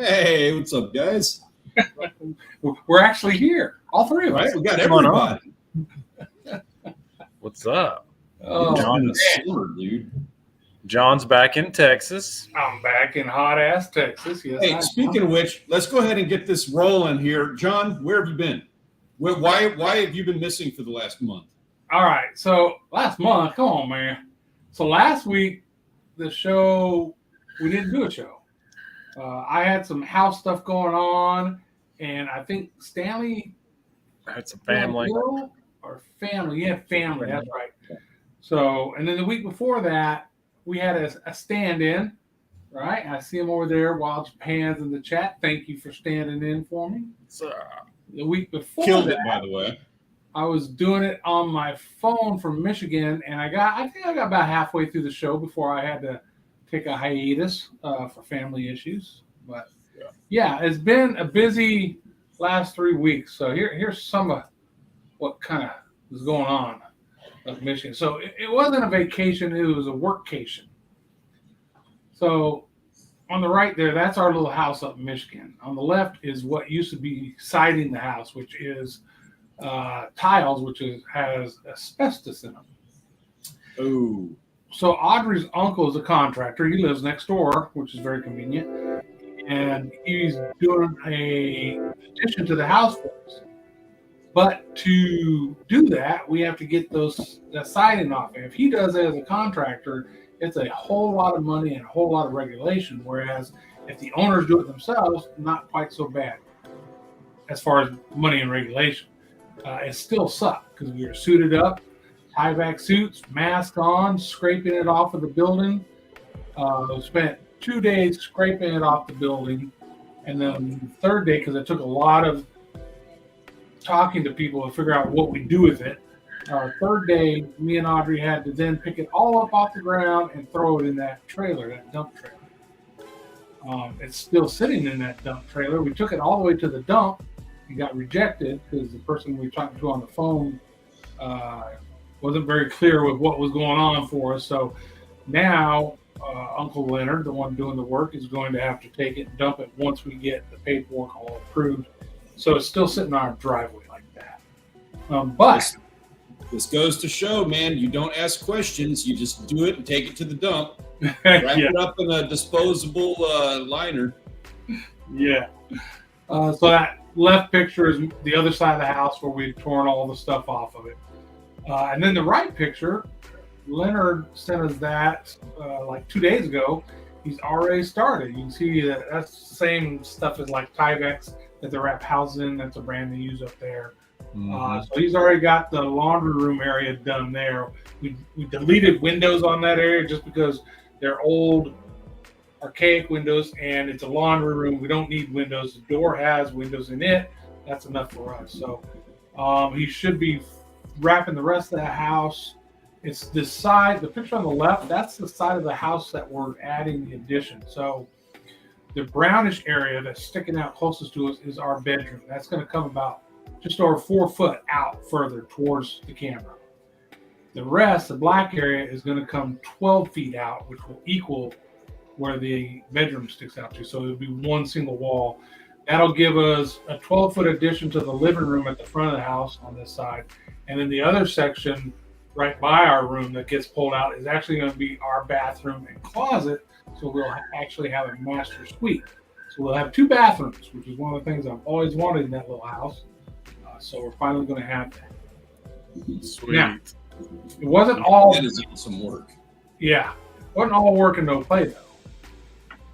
Hey, what's up, guys? We're actually here, all three of us. Right, we got everybody. What's up? Oh, John, man. summer, dude. John's back in Texas. I'm back in hot-ass Texas. Yes, Hey, speaking of which, let's go ahead and get this rolling here. John, where have you been? Why have you been missing for the last month? All right, so last month, come on, man. So last week, the show, we didn't do a show. I had some house stuff going on, and I think Stanley had some family. Or family. Yeah, family. That's right. So, and then the week before that, we had a stand-in, right? I see him over there. Wild Japan's in the chat. Thank you for standing in for me. The week before Killed it, by the way. I was doing it on my phone from Michigan, and I think I got about halfway through the show before I had to take a hiatus for family issues. But yeah, it's been a busy last 3 weeks. So here's some of what kind of was going on with Michigan. So it wasn't a vacation, it was a workcation. So on the right there, that's our little house up in Michigan. On the left is what used to be siding the house, which is tiles, which has asbestos in them. Oh. So Audrey's uncle is a contractor. He lives next door, which is very convenient. And he's doing an addition to the house for us. But to do that, we have to get the siding off. And if he does it as a contractor, it's a whole lot of money and a whole lot of regulation. Whereas if the owners do it themselves, not quite so bad as far as money and regulation. It still sucked because we were suited up, tie-back suits, mask on, scraping it off of the building. We spent 2 days scraping it off the building. And then the third day, because it took a lot of talking to people to figure out what we do with it. Third day, me and Audrey had to then pick it all up off the ground and throw it in that trailer, that dump trailer. It's still sitting in that dump trailer. We took it all the way to the dump. It got rejected because the person we were talking to on the phone wasn't very clear with what was going on for us. So now Uncle Leonard, the one doing the work, is going to have to take it and dump it once we get the paperwork all approved. So it's still sitting on our driveway like that. But this goes to show, man, you don't ask questions. You just do it and take it to the dump. Wrap it up in a disposable liner. Yeah. So that left picture is the other side of the house where we've torn all the stuff off of it. And then the right picture, Leonard sent us that like 2 days ago. He's already started. You can see that that's the same stuff as like Tyvek's that they wrap houses in. That's a brand they use up there. So he's already got the laundry room area done there. We deleted windows on that area just because they're old, archaic windows, and it's a laundry room. We don't need windows. The door has windows in it. That's enough for us. So he should be wrapping the rest of the house. It's this side, the picture on the left, that's the side of the house that we're adding the addition. So the brownish area that's sticking out closest to us is our bedroom. That's going to come about just over 4 foot out further towards the camera. The rest, the black area, is going to come 12 feet out, which will equal where the bedroom sticks out to. So it'll be one single wall. That'll give us a 12-foot addition to the living room at the front of the house on this side. And then the other section right by our room that gets pulled out is actually going to be our bathroom and closet. So we'll actually have a master suite. So we'll have 2 bathrooms, which is one of the things I've always wanted in that little house. So we're finally going to have that. Sweet. Now, it wasn't all. That is some work. Yeah, it wasn't all work and no play though.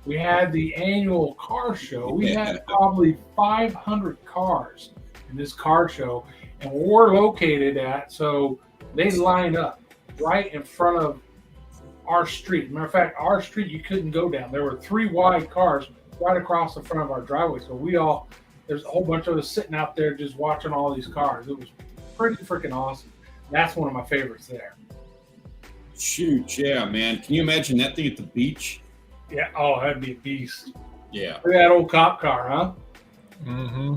We had the annual car show. We had probably 500 cars in this car show, and where we're located at, so they line up right in front of our street. Matter of fact, our street you couldn't go down. There were 3 wide cars right across the front of our driveway. So there's a whole bunch of us sitting out there just watching all these cars. It was pretty freaking awesome. That's one of my favorites there. Shoot, yeah, man. Can you imagine that thing at the beach? Yeah, oh, that'd be a beast. Yeah. Look at that old cop car, huh? Mm-hmm.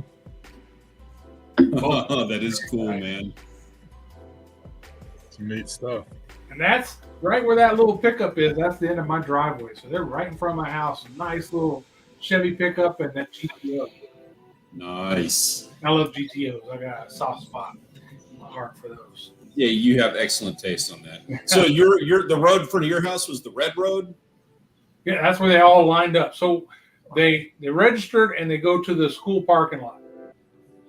Oh, that is cool, man. Some neat stuff. And that's right where that little pickup is. That's the end of my driveway. So they're right in front of my house. A nice little Chevy pickup and that GTO. Nice. I love GTOs. I got a soft spot in my heart for those. Yeah, you have excellent taste on that. So the road in front of your house was the red road? Yeah, that's where they all lined up. So they registered and they go to the school parking lot.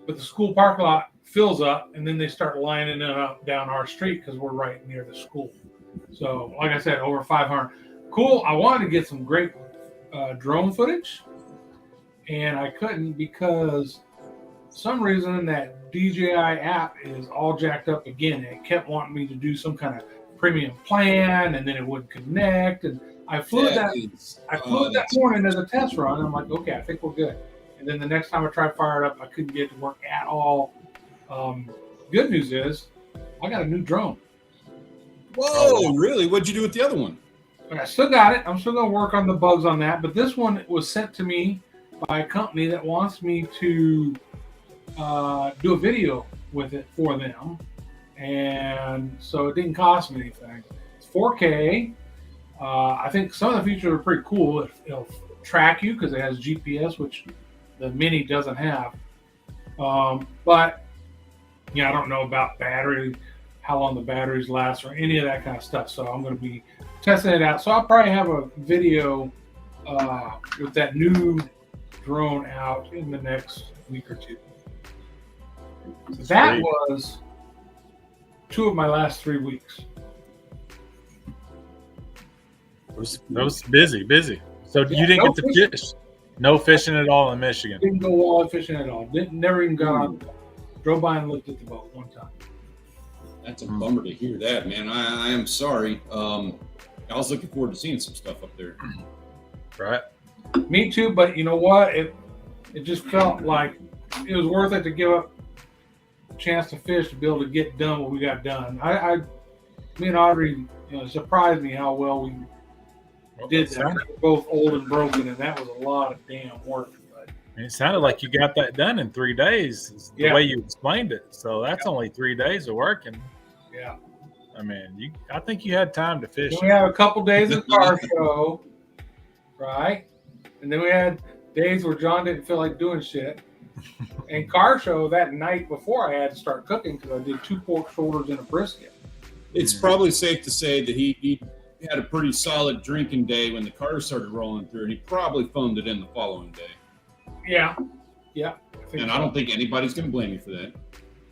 But the school parking lot fills up, and then they start lining up down our street because we're right near the school. So, like I said, over 500. Cool. I wanted to get some great drone footage, and I couldn't because some reason that DJI app is all jacked up again. It kept wanting me to do some kind of premium plan, and then it wouldn't connect. And I flew it that morning as a test run. I'm like, okay, I think we're good. And then the next time I tried to fire it up, I couldn't get it to work at all. Good news is, I got a new drone. Whoa, really? What'd you do with the other one? I still got it. I'm still going to work on the bugs on that. But this one was sent to me by a company that wants me to do a video with it for them. And so it didn't cost me anything. It's 4K. I think some of the features are pretty cool. It'll track you because it has GPS, which the Mini doesn't have. But I don't know about battery, how long the batteries last, or any of that kind of stuff. So I'm going to be testing it out. So I'll probably have a video with that new drone out in the next week or two. So that was 2 of my last 3 weeks. It was busy. So you didn't get to fish? No fishing at all in Michigan? Didn't go walleye fishing at all. Never even got on. Drove by and looked at the boat one time. That's a bummer to hear that, man. I am sorry. I was looking forward to seeing some stuff up there. Right. Me too, but you know what? It just felt like it was worth it to give up a chance to fish to be able to get done what we got done. Me and Audrey, it surprised me how well we did that. We're both old and broken, and that was a lot of damn work. But it sounded like you got that done in 3 days, the way you explained it. So that's only 3 days of working. Yeah. I mean, I think you had time to fish. Then we had a couple days of car show, right? And then we had days where John didn't feel like doing shit. And car show that night before I had to start cooking because I did 2 pork shoulders and a brisket. It's probably safe to say that he had a pretty solid drinking day when the cars started rolling through, and he probably phoned it in the following day. Yeah. I don't think anybody's going to blame you for that.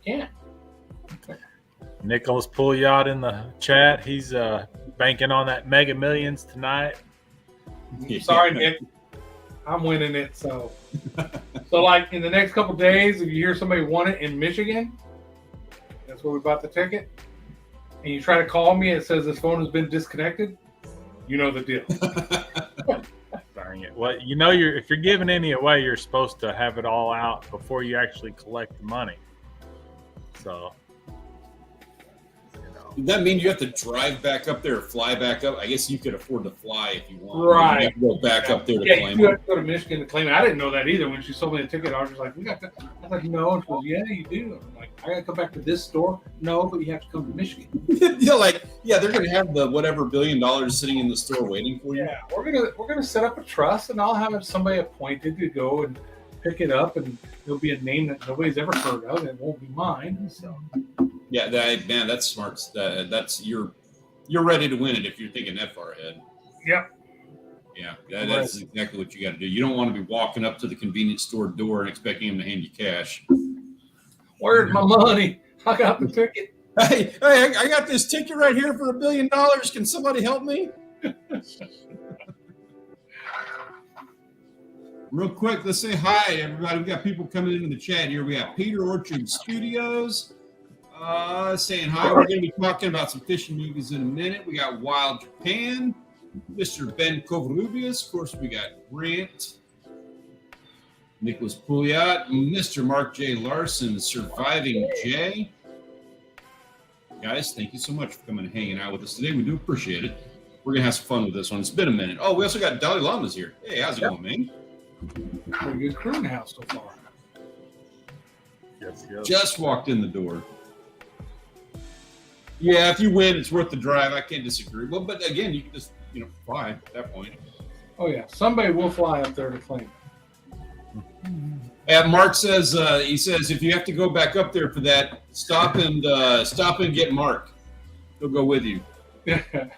Yeah. Nicholas Pouliot in the chat. He's banking on that Mega Millions tonight. Sorry, Nick. I'm winning it. So like in the next couple of days, if you hear somebody won it in Michigan, that's where we bought the ticket, and you try to call me and it says this phone has been disconnected, you know the deal. Darn it. Well, if you're giving any away, you're supposed to have it all out before you actually collect the money. So, Does that mean you have to drive back up there or fly back up? I guess you could afford to fly if you want. Right. You have to go back up there to claim you it. have to go to Michigan to claim it. I didn't know that either. When she sold me the ticket, I was just like, we got that. I was like, no. And she goes, yeah, you do. I'm like, I got to come back to this store? No, but you have to come to Michigan. They're going to have the whatever $1 billion sitting in the store waiting for you. Yeah, we're gonna set up a trust, and I'll have somebody appointed to go and pick it up, and there'll be a name that nobody's ever heard of, and it won't be mine. So. Yeah, that's smart. That's you're ready to win it if you're thinking that far ahead. Yep. Yeah, that's exactly what you got to do. You don't want to be walking up to the convenience store door and expecting them to hand you cash. Where's my money? I got the ticket. Hey, I got this ticket right here for $1 billion. Can somebody help me? Real quick, let's say hi, everybody. We got people coming into the chat here. We got Peter Orchard Studios saying hi. We're going to be talking about some fishing movies in a minute. We got Wild Japan, Mr. Ben Covarrubias. Of course, we got Grant, Nicholas Pouliot, Mr. Mark J. Larson, Surviving J. Guys, thank you so much for coming and hanging out with us today. We do appreciate it. We're going to have some fun with this one. It's been a minute. Oh, we also got Dalai Lama's here. Hey, how's it going, man? Pretty good crew in the house so far. Yes. Just walked in the door. Yeah, if you win, it's worth the drive. I can't disagree. Well, but again, you can just, fly at that point. Oh yeah, somebody will fly up there to claim And Mark says he says if you have to go back up there for that, stop and get Mark. He'll go with you. it.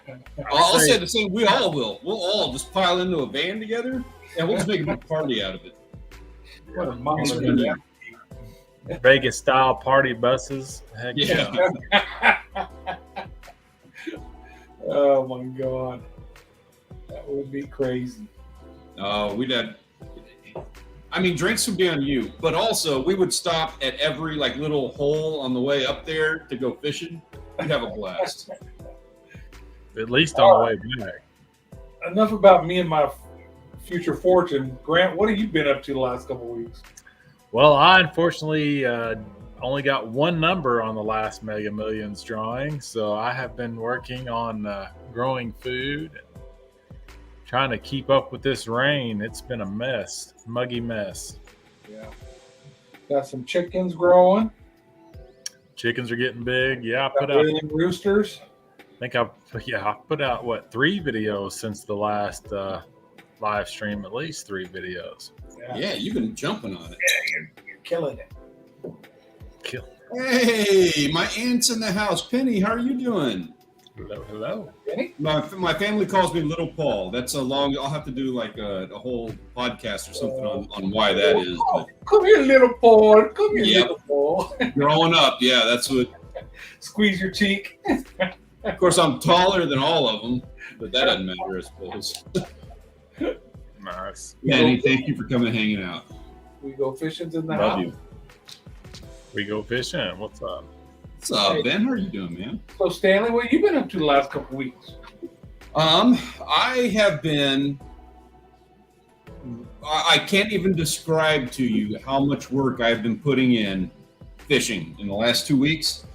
I'll say the same. We all will. We'll all just pile into a van together, and we'll just make a big party out of it. What a monster. Vegas style party buses. Heck Yeah. Oh my God, that would be crazy. We'd have. I mean, drinks would be on you, but also we would stop at every like little hole on the way up there to go fishing. We'd have a blast. At least on the way back. Enough about me and my future fortune. Grant, what have you been up to the last couple of weeks? Well, I unfortunately only got one number on the last Mega Millions drawing, so I have been working on growing food and trying to keep up with this rain. It's been a mess, muggy mess. Yeah. Got some chickens growing. Chickens are getting big. Yeah, I put out. Roosters. I put out 3 videos since the last live stream. At least 3 videos. Yeah, you've been jumping on it. Yeah, you're killing it. Hey, my aunt's in the house. Penny, how are you doing? Hello. Penny? My family calls me Little Paul. That's a long. I'll have to do like a whole podcast or something on why that is. But Come here, little Paul. Come here, Yep. little Paul. growing up, yeah, that's what. Squeeze your cheek. Of course, I'm taller than all of them, but that doesn't matter, I suppose. Nice. Penny, thank you for coming and hanging out. We go fishing in the Love house. you. We go fishing. What's up? What's up, Ben? How are you doing, man? So, Stanley, what have you been up to the last couple of weeks? I have been. I can't even describe to you how much work I've been putting in fishing in the last 2 weeks.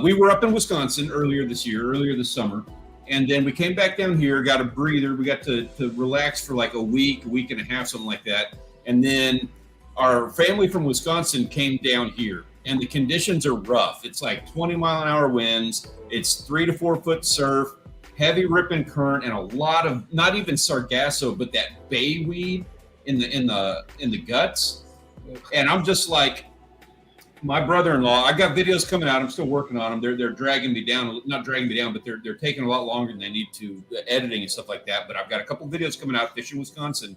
We were up in Wisconsin earlier this summer, and then we came back down here, got a breather. We got to relax for like a week and a half, something like that. And then our family from Wisconsin came down here, and the conditions are rough. It's like 20-mile-an-hour winds. It's 3 to 4 foot surf, heavy ripping current, and a lot of not even sargasso, but that bay weed in the guts. And I'm just like, my brother-in-law, I got videos coming out. I'm still working on them. They're dragging me down, not dragging me down, but they're taking a lot longer than they need to, editing and stuff like that. But I've got a couple videos coming out fishing Wisconsin.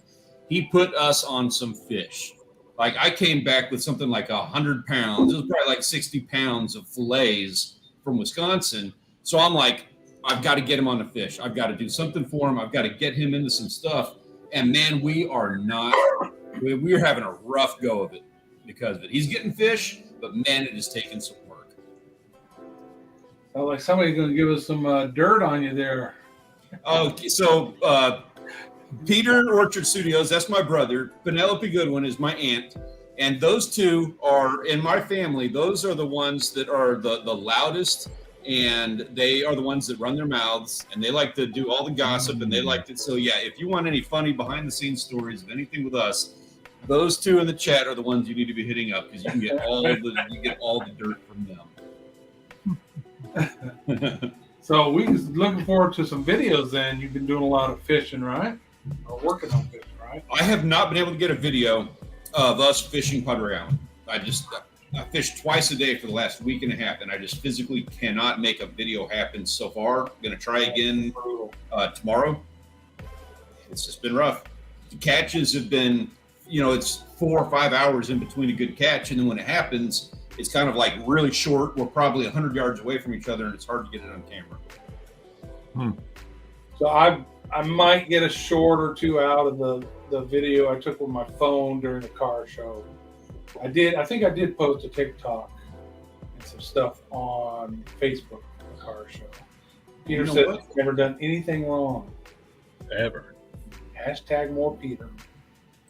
He put us on some fish. Like I came back with something like 100 pounds. It was probably like 60 pounds of fillets from Wisconsin. So I'm like, I've got to get him on the fish. I've got to do something for him. I've got to get him into some stuff. And man, we're having a rough go of it because of it. He's getting fish, but man, it is taking some work. Sounds like somebody's going to give us some dirt on you there. Oh, so Peter Orchard Studios, that's my brother. Penelope Goodwin is my aunt. And those two are in my family. Those are the ones that are the loudest, and they are the ones that run their mouths, and they like to do all the gossip, and they like to. So yeah, if you want any funny behind the scenes stories of anything with us, those two in the chat are the ones you need to be hitting up because you can get all the dirt from them. So we're looking forward to some videos then. You've been doing a lot of fishing, right? Or working on fishing, right? I have not been able to get a video of us fishing Padre Island. I fished twice a day for the last week and a half, and I just physically cannot make a video happen so far. I'm going to try again tomorrow. It's just been rough. The catches have been, it's 4 or 5 hours in between a good catch, and then when it happens, it's kind of like really short. We're probably 100 yards away from each other, and it's hard to get it on camera. So I might get a short or two out of the video I took with my phone during the car show. I think I did post a TikTok and some stuff on Facebook for the car show. Peter said he's never done anything wrong. Ever. Hashtag more Peter.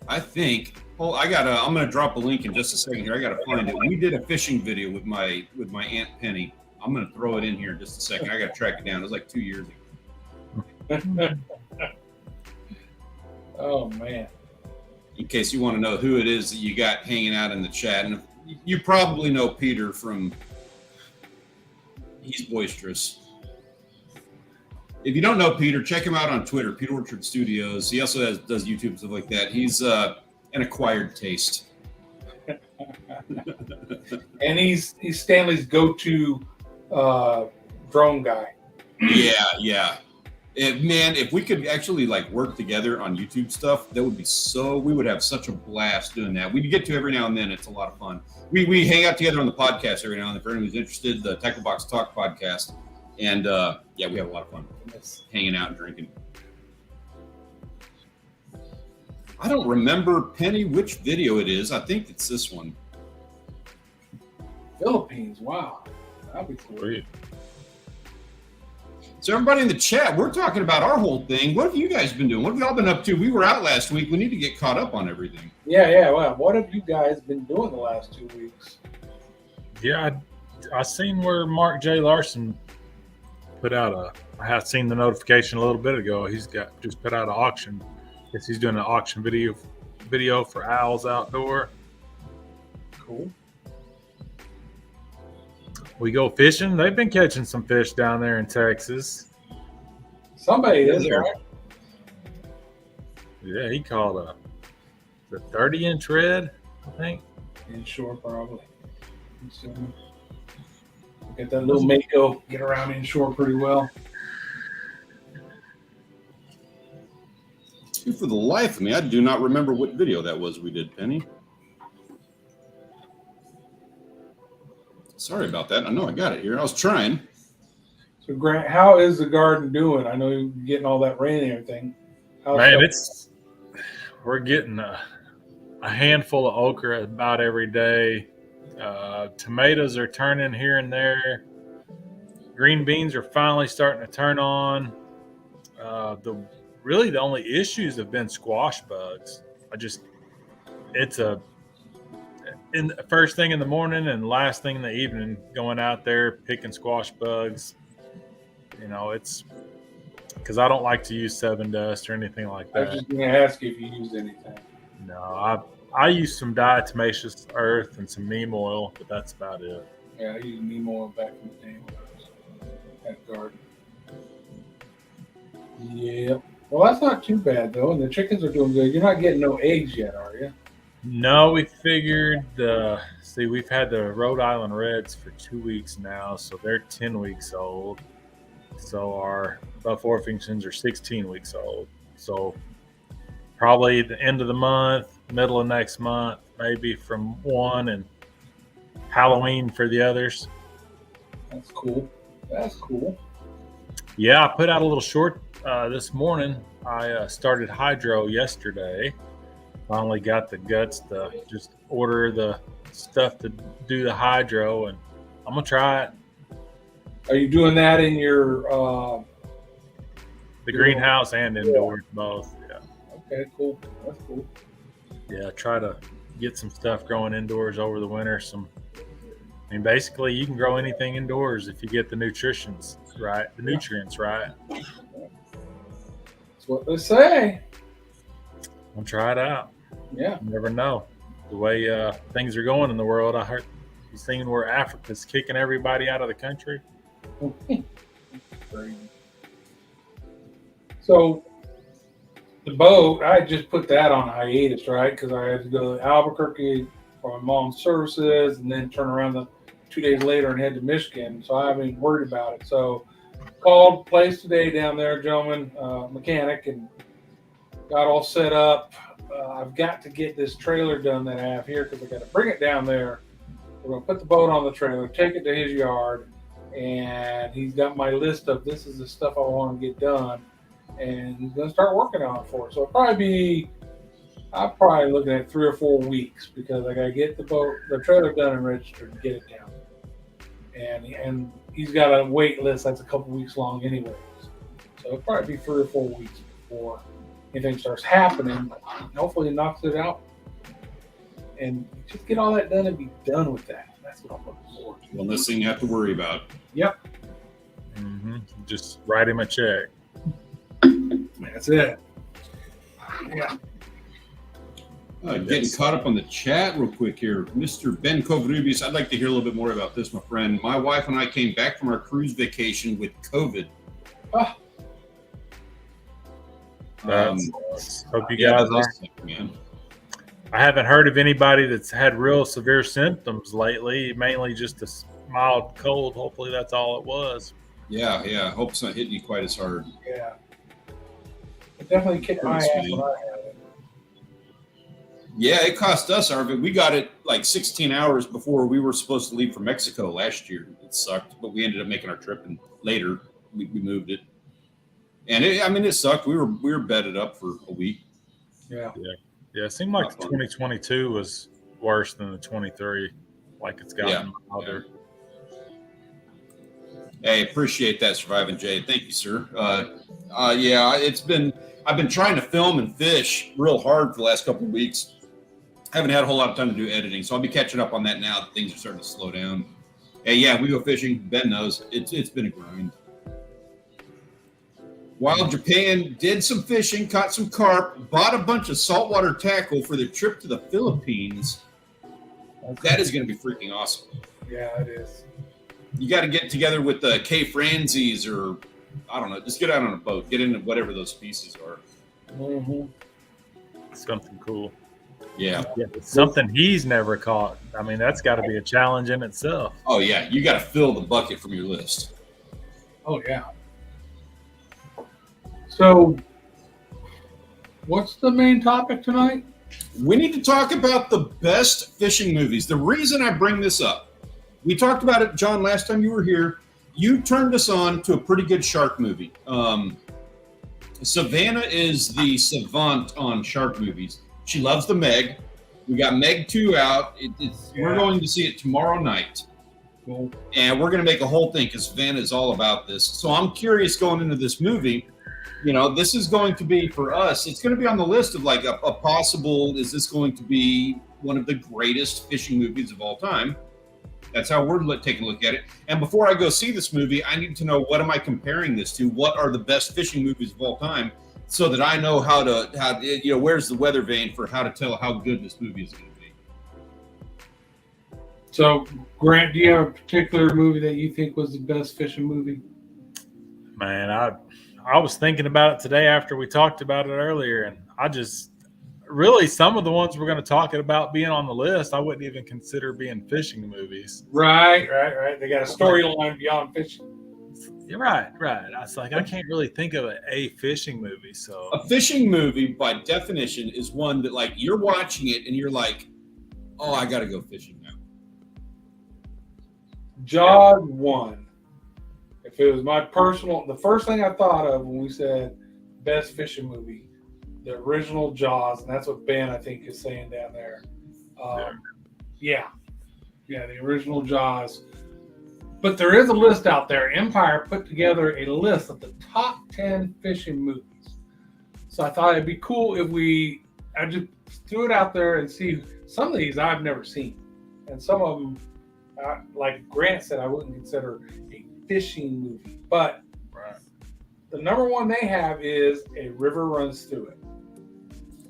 I think. Oh, I'm going to drop a link in just a second here. I got to find it. We did a fishing video with my Aunt Penny. I'm going to throw it in here in just a second. I got to track it down. It was like 2 years ago. Oh man. In case you want to know who it is that you got hanging out in the chat. And you probably know Peter from, he's boisterous. If you don't know Peter, check him out on Twitter, Peter Orchard Studios. He also does YouTube and stuff like that. He's an acquired taste. And he's Stanley's go-to drone guy. Yeah. Man, if we could actually like work together on YouTube stuff, that would be we would have such a blast doing that. We get to every now and then. It's a lot of fun. We hang out together on the podcast every now and then. For anyone who's interested, the Tackle Box Talk podcast. And we have a lot of fun hanging out and drinking. I don't remember, Penny, which video it is. I think it's this one. Philippines, wow. That'd be cool. Sweet. So everybody in the chat, we're talking about our whole thing. What have you guys been doing? What have y'all been up to? We were out last week. We need to get caught up on everything. Yeah. Well, what have you guys been doing the last 2 weeks? Yeah, I seen where Mark J. Larson put out I have seen the notification a little bit ago. He's just put out an auction. Guess he's doing an auction video for Owls Outdoor. Cool. We go fishing. They've been catching some fish down there in Texas. Somebody is, right? Yeah, he called the 30-inch red, I think. Inshore, probably. Get that little Mako, get around inshore pretty well. For the life of me, I do not remember what video that was we did, Penny. Sorry about that. I know I got it here. I was trying. So, Grant, how is the garden doing? I know you're getting all that rain and everything. Man, we're getting a handful of okra about every day. Tomatoes are turning here and there. Green beans are finally starting to turn on. The only issues have been squash bugs. First thing in the morning and last thing in the evening, going out there picking squash bugs. It's because I don't like to use 7 Dust or anything like that. I was just going to ask you if you used anything. No, I use some diatomaceous earth and some neem oil, but that's about it. Yeah, I used neem oil back in the day when I was at the garden. Yeah. Well, that's not too bad, though, and the chickens are doing good. You're not getting no eggs yet, are you? No, we figured, we've had the Rhode Island Reds for 2 weeks now, so they're 10 weeks old. So our Buff Orpingtons are 16 weeks old. So probably the end of the month, middle of next month, maybe from one, and Halloween for the others. That's cool. Yeah, I put out a little short this morning. I started hydro yesterday. Finally got the guts to just order the stuff to do the hydro, and I'm gonna try it. Are you doing that in your the greenhouse and indoors both? Yeah. Okay, cool. That's cool. Yeah, try to get some stuff growing indoors over the winter. Basically, you can grow anything indoors if you get the nutrients right. That's what they say. I'll try it out. Yeah. You never know. The way things are going in the world, I heard you seen where Africa's kicking everybody out of the country. So the boat, I just put that on hiatus, right? Because I had to go to Albuquerque for my mom's services and then turn around 2 days later and head to Michigan. So I haven't even worried about it. So called place today down there, gentleman, mechanic, and got all set up. I've got to get this trailer done that I have here because I got to bring it down there. We're going to put the boat on the trailer, take it to his yard, and he's got my list of this is the stuff I want to get done, and he's going to start working on it for it. So I'm probably looking at 3 or 4 weeks because I got to get the trailer done and registered and get it down. And he's got a wait list that's a couple weeks long anyways. So it'll probably be 3 or 4 weeks before anything starts happening. But hopefully he knocks it out and just get all that done and be done with that. That's what I'm looking forward to. One less thing you have to worry about. Yep. Mm-hmm. Just write him a check. That's it. Yeah. Getting caught up on the chat real quick here. Mr. Ben Covarrubias, I'd like to hear a little bit more about this, my friend. My wife and I came back from our cruise vacation with COVID. Hope you guys are. Man. I haven't heard of anybody that's had real severe symptoms lately. Mainly just a mild cold. Hopefully, that's all it was. Yeah. I hope it's not hitting you quite as hard. Yeah. It definitely kicked my ass when I had it. Yeah, it cost us, Arvin. We got it like 16 hours before we were supposed to leave for Mexico last year. It sucked, but we ended up making our trip, and later we moved it. And it sucked. We were bedded up for a week. Yeah. It seemed like 2022 was worse than the 23. Like it's gotten milder. Hey, appreciate that, Surviving Jay. Thank you, sir. I've been trying to film and fish real hard for the last couple of weeks. Haven't had a whole lot of time to do editing, so I'll be catching up on that now that things are starting to slow down. Hey, yeah, we go fishing. Ben knows. It's been a grind. Wild Japan did some fishing, caught some carp, bought a bunch of saltwater tackle for their trip to the Philippines. That is going to be freaking awesome. Yeah, it is. You got to get together with the K Franzis or, I don't know, just get out on a boat. Get into whatever those species are. Mm-hmm. Something cool. Yeah. Something he's never caught. I mean, that's got to be a challenge in itself. Oh, yeah. You got to fill the bucket from your list. Oh, yeah. So, what's the main topic tonight? We need to talk about the best fishing movies. The reason I bring this up, we talked about it, John, last time you were here. You turned us on to a pretty good shark movie. Savannah is the savant on shark movies. She loves the Meg. We got Meg 2 out. We're going to see it tomorrow night. Cool. And we're going to make a whole thing because Savannah is all about this. So I'm curious going into this movie. You know, this is going to be for us. It's going to be on the list of like a possible, is this going to be one of the greatest fishing movies of all time? That's how we're taking a look at it. And before I go see this movie, I need to know, what am I comparing this to? What are the best fishing movies of all time? So that I know how where's the weather vane for how to tell how good this movie is going to be. So, Grant, do you have a particular movie that you think was the best fishing movie? Man, I was thinking about it today after we talked about it earlier, and I just really, some of the ones we're going to talk about being on the list, I wouldn't even consider being fishing movies. Right. They got a storyline beyond fishing. You're right. I was like, I can't really think of a fishing movie. So a fishing movie, by definition, is one that like you're watching it and you're like, oh, I got to go fishing now. Jaws 1. If it was my personal, the first thing I thought of when we said best fishing movie, the original Jaws, and that's what Ben, I think, is saying down there. Yeah, the original Jaws. But there is a list out there. Empire put together a list of the top 10 fishing movies. So I thought it'd be cool if I just threw it out there and see. Some of these I've never seen. And some of them, like Grant said, I wouldn't consider a fishing movie. But the number one they have is A River Runs Through It.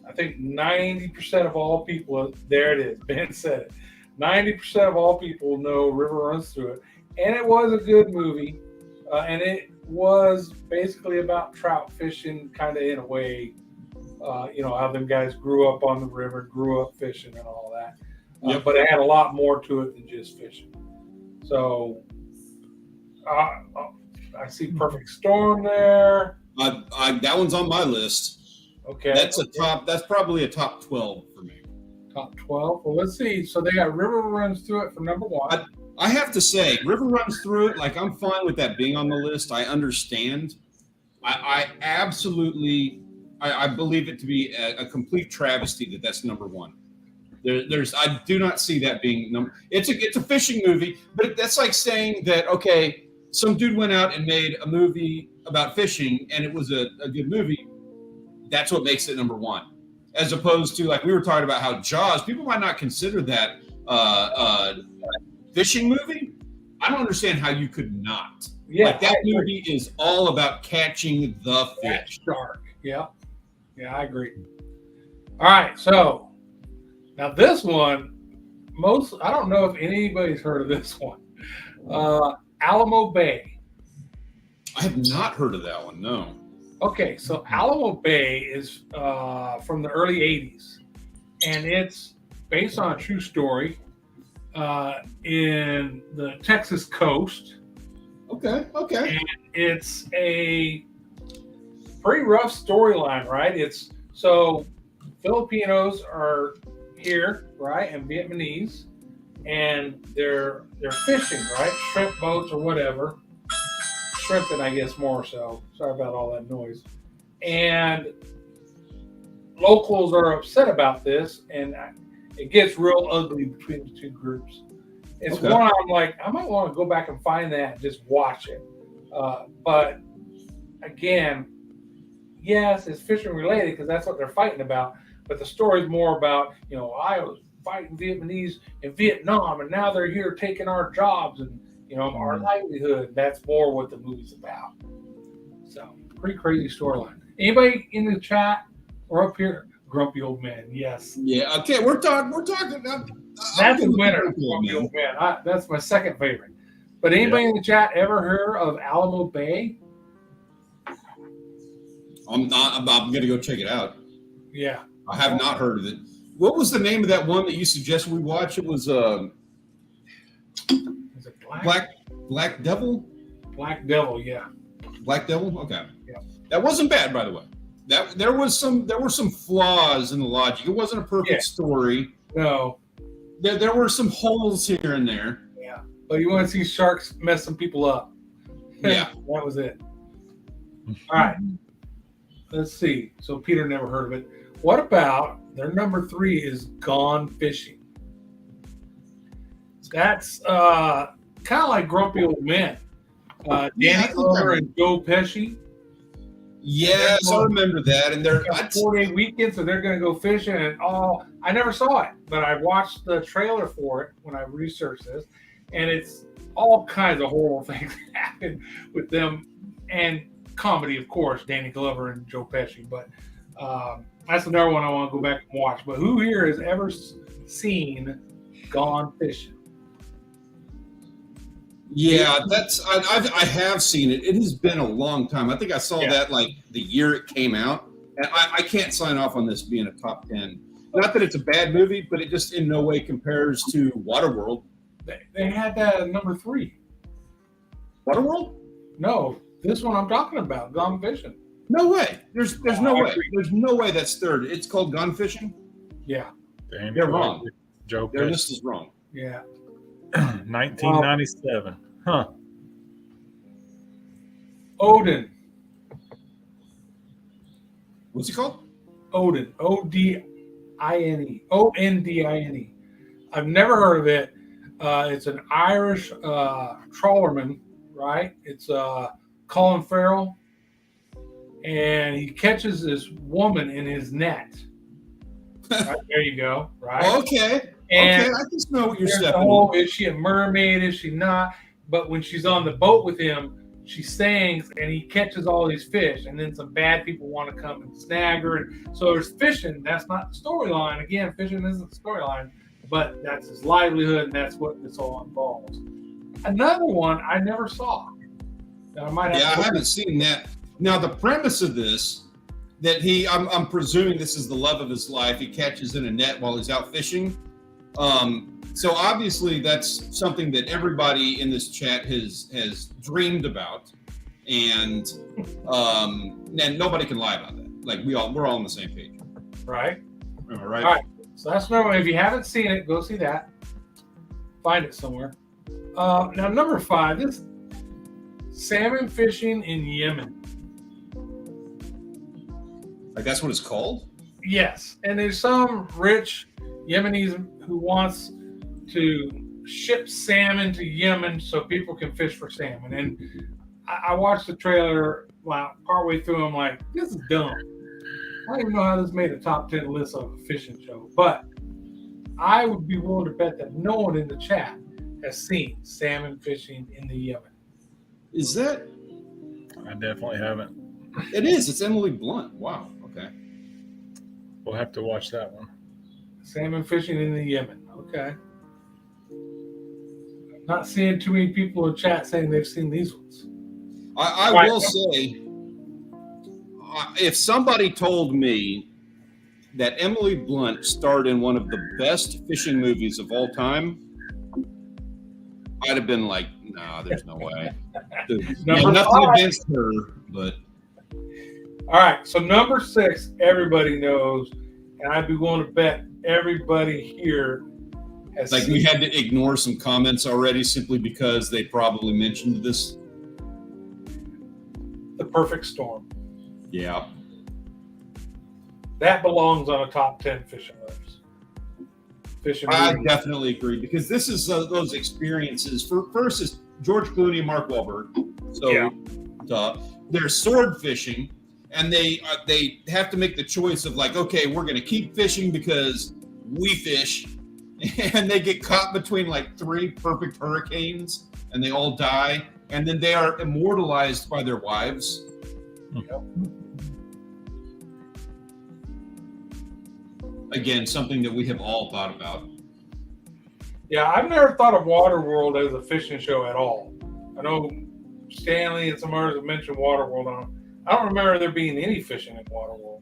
I think 90% of all people, there it is, Ben said it. 90% of all people know River Runs Through It. And it was a good movie. And it was basically about trout fishing, kind of in a way. How them guys grew up on the river, grew up fishing and all that. But it had a lot more to it than just fishing. So I see Perfect Storm there. That one's on my list. Okay. That's probably a top 12 for me. Top 12? Well, let's see. So they got River Runs Through It for number 1. I have to say, River Runs Through It, like, I'm fine with that being on the list. I understand. I absolutely, I believe it to be a complete travesty that's number 1. I do not see that being number. It's a fishing movie, but that's like saying that, okay, some dude went out and made a movie about fishing and it was a good movie. That's what makes it number 1. As opposed to, like we were talking about how Jaws, people might not consider that fishing movie. I don't understand how you could not. Yeah, like that movie is all about catching the fish. Shark. Yeah, I agree. All right, so now this one, I don't know if anybody's heard of this one. Alamo Bay. I have not heard of that one. No. Okay, so Alamo Bay is from the early 80s, and it's based on a true story in the Texas coast. Okay. And it's a pretty rough storyline, right? It's so Filipinos are here, right, and Vietnamese, and they're fishing, right? Shrimp boats or whatever. Shrimping, I guess, more so. Sorry about all that noise. And locals are upset about this, and it gets real ugly between the two groups. It's one I'm like, I might want to go back and find that and just watch it. But again, yes, it's fishing related because that's what they're fighting about. But the story is more about, I was fighting Vietnamese in Vietnam, and now they're here taking our jobs and, our livelihood. That's more what the movie's about. So, pretty crazy storyline. Anybody in the chat or up here? Grumpy Old Man, yes. Yeah, okay, we're talking about... That's a winner, Grumpy Old Man. That's my second favorite. But anybody in the chat ever heard of Alamo Bay? I'm going to go check it out. Yeah. I have not heard of it. What was the name of that one that you suggested we watch? It was Is it Black Devil? Black Devil, yeah. Black Devil? Okay. Yeah. That wasn't bad, by the way. There were some flaws in the logic. It wasn't a perfect story. No. There were some holes here and there. Yeah. But you want to see sharks messing people up. Yeah. That was it. All right. Let's see. So Peter never heard of it. What about their number 3 is Gone Fishing? That's kind of like Grumpy Old Men. Danny Glover and Joe Pesci. Yes, I remember that. And they're 4-day weekend, so they're going to go fishing and all. I never saw it, but I watched the trailer for it when I researched this, and it's all kinds of horrible things happen with them, and comedy, of course, Danny Glover and Joe Pesci. But that's another one I want to go back and watch. But who here has ever seen Gone Fishing? Yeah, I have seen it. It has been a long time. I think I saw that like the year it came out. And I can't sign off on this being a top 10. Not that it's a bad movie, but it just in no way compares to Waterworld. They had that at number 3. Waterworld? No, this one I'm talking about, Gone Fishing. No way. There's no way. There's no way that's third. It's called Gone Fishing? Yeah. They're wrong. Joe Their list is wrong. Yeah. 1997. Huh. Odin. What's he called? Odin. O-D-I-N-E. O-N-D-I-N-E. I've never heard of it. It's an Irish trawlerman, right? It's Colin Farrell. And he catches this woman in his net. Right, there you go. Right. Okay. And I just know what you're stepping on. Is she a mermaid? Is she not? But when she's on the boat with him, she sings and he catches all these fish. And then some bad people want to come and snag her. And so there's fishing. That's not the storyline. Again, fishing isn't the storyline, but that's his livelihood and that's what this all involves. Another one I never saw. Now, I haven't seen that. Now, the premise of this, that I'm presuming this is the love of his life. He catches in a net while he's out fishing. So obviously that's something that everybody in this chat has dreamed about, and nobody can lie about that. Like we're all on the same page, right? All right. All right. So that's number one. If you haven't seen it, go see that. Find it somewhere. Now number 5, this salmon fishing in Yemen. Like that's what it's called? Yes, and there's some rich Yemenis who wants to ship salmon to Yemen so people can fish for salmon. And I watched the trailer partway through. I'm like, this is dumb. I don't even know how this made a top 10 list of a fishing show. But I would be willing to bet that no one in the chat has seen salmon fishing in the Yemen. Is that? I definitely haven't. It is. It's Emily Blunt. Wow. Okay. We'll have to watch that one. Salmon fishing in the Yemen. Okay. Not seeing too many people in chat saying they've seen these ones. I will say, if somebody told me that Emily Blunt starred in one of the best fishing movies of all time, I'd have been like, "No, there's no way." Number nothing 5. against her, but All right, so number 6, everybody knows, and I'd be willing to bet everybody here has like seen we had to ignore some comments already simply because they probably mentioned this. The Perfect Storm. Yeah. That belongs on a top 10 fishing list. I definitely agree because this is those experiences. First is George Clooney and Mark Wahlberg. So they're sword fishing, and they have to make the choice of like, okay, we're going to keep fishing because we fish, and they get caught between like 3 perfect hurricanes, and they all die, and then they are immortalized by their wives. Yep. Again, something that we have all thought about. Yeah, I've never thought of Waterworld as a fishing show at all. I know Stanley and some others have mentioned Waterworld. I don't remember there being any fishing in Waterworld.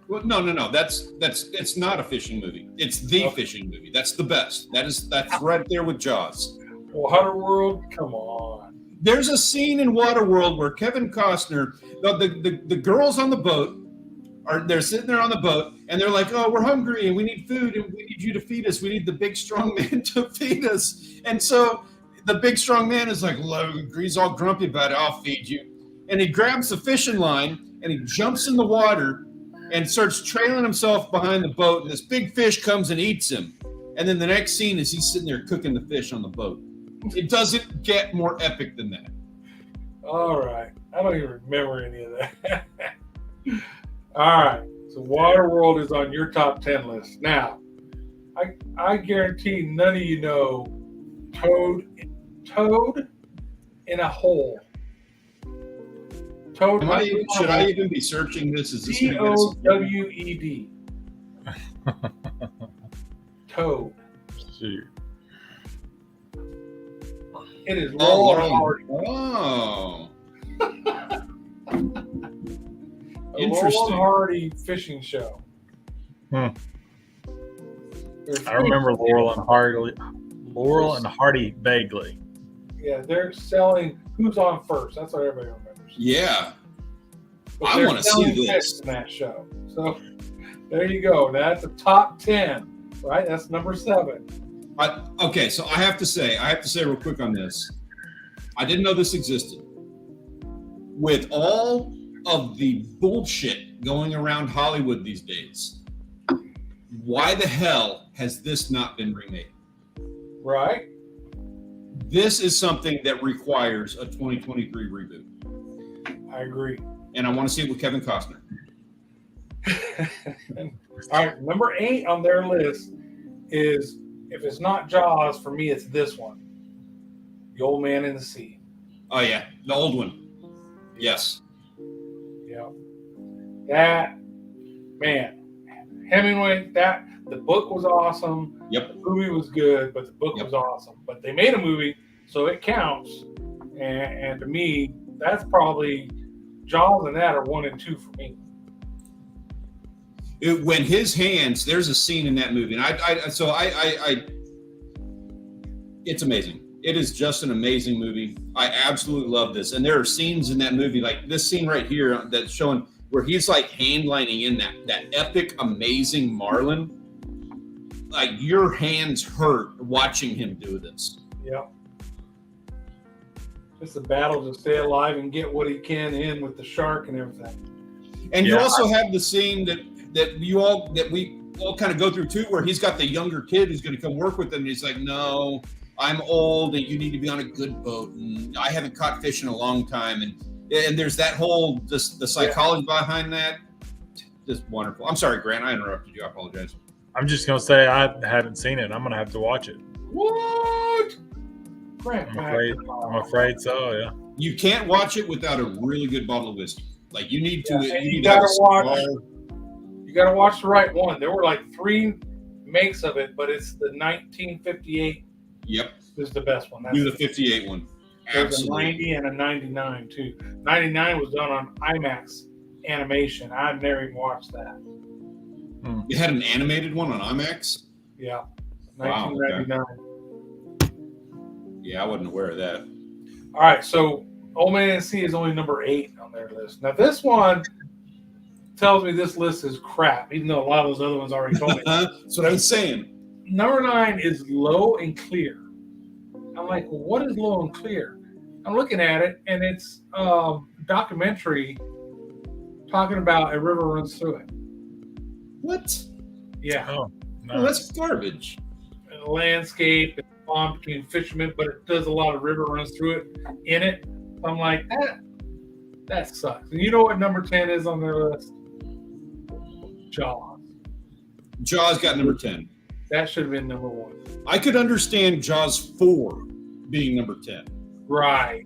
Well, no. It's not a fishing movie. It's the fishing movie. That's the best. That's right there with Jaws. Waterworld, come on. There's a scene in Waterworld where Kevin Costner, the girls on the boat, they're sitting there on the boat and they're like, "Oh, we're hungry and we need food and we need you to feed us. We need the big strong man to feed us." And so the big strong man is like, he's all grumpy about it. "I'll feed you." And he grabs the fishing line and he jumps in the water and starts trailing himself behind the boat. And this big fish comes and eats him. And then the next scene is he's sitting there cooking the fish on the boat. It doesn't get more epic than that. All right. I don't even remember any of that. All right. So Waterworld is on your top 10 list. Now, I guarantee none of you know Toad in a Hole. Toad. Should I even be searching this? Is this Towed. Toad. Shoot. It is Laurel and Hardy. Oh. Laurel and Hardy fishing show. I remember Laurel and Hardy vaguely. Yeah, they're selling Who's On First. That's what everybody remembers. Yeah. But I want to see this in that show. So there you go. That's the top 10, right? That's number 7. Okay, so I have to say real quick on this. I didn't know this existed. With all of the bullshit going around Hollywood these days, why the hell has this not been remade? Right. This is something that requires a 2023 reboot. I agree. And I want to see it with Kevin Costner. All right, number 8 on their list is, if it's not Jaws, for me, it's this one. The Old Man in the Sea. Oh, yeah. The old one. Yes. Yeah. That, man, Hemingway, the book was awesome. Yep. The movie was good, but the book was awesome. But they made a movie, so it counts. And to me, that's probably Jaws and that are 1 and 2 for me. When his hands, there's a scene in that movie, and I it's amazing. It is just an amazing movie. I absolutely love this, and there are scenes in that movie, like this scene right here that's showing where he's like hand lining in that epic, amazing marlin. Like your hands hurt watching him do this. Yeah. Just a battle to stay alive and get what he can in with the shark and everything. And you also have the scene that we all kind of go through too, where he's got the younger kid who's going to come work with him. And he's like, "No, I'm old, and you need to be on a good boat, and I haven't caught fish in a long time." And there's that whole the psychology behind that. Just wonderful. I'm sorry, Grant, I interrupted you. I apologize. I'm just gonna say I haven't seen it. I'm gonna have to watch it. What? Grant, I'm afraid so. Yeah. You can't watch it without a really good bottle of whiskey. Like you need to. You gotta watch. You gotta watch the right one. There were like 3 makes of it, but it's the 1958. Yep. Is the best one. Do the 58 one. There's Absolutely. a 90 and a 99 too. 99 was done on IMAX animation. I've never even watched that. You had an animated one on IMAX? Yeah, Wow, okay. 1999. Yeah, I wasn't aware of that. All right, so Old Man and Sea is only number 8 on their list. Now this one tells me this list is crap, even though a lot of those other ones already told me. That's what I was saying. Number 9 is Low and Clear. I'm like, well, what is Low and Clear? I'm looking at it, and it's a documentary talking about a river runs through it. What? Yeah. Oh, Oh, that's garbage. A landscape, it's on between fishermen, but it does a lot of river runs through it in it. I'm like, that sucks. And you know what number 10 is on their list? Jaws. Jaws got number 10. That should have been number 1. I could understand Jaws 4 being number 10. Right.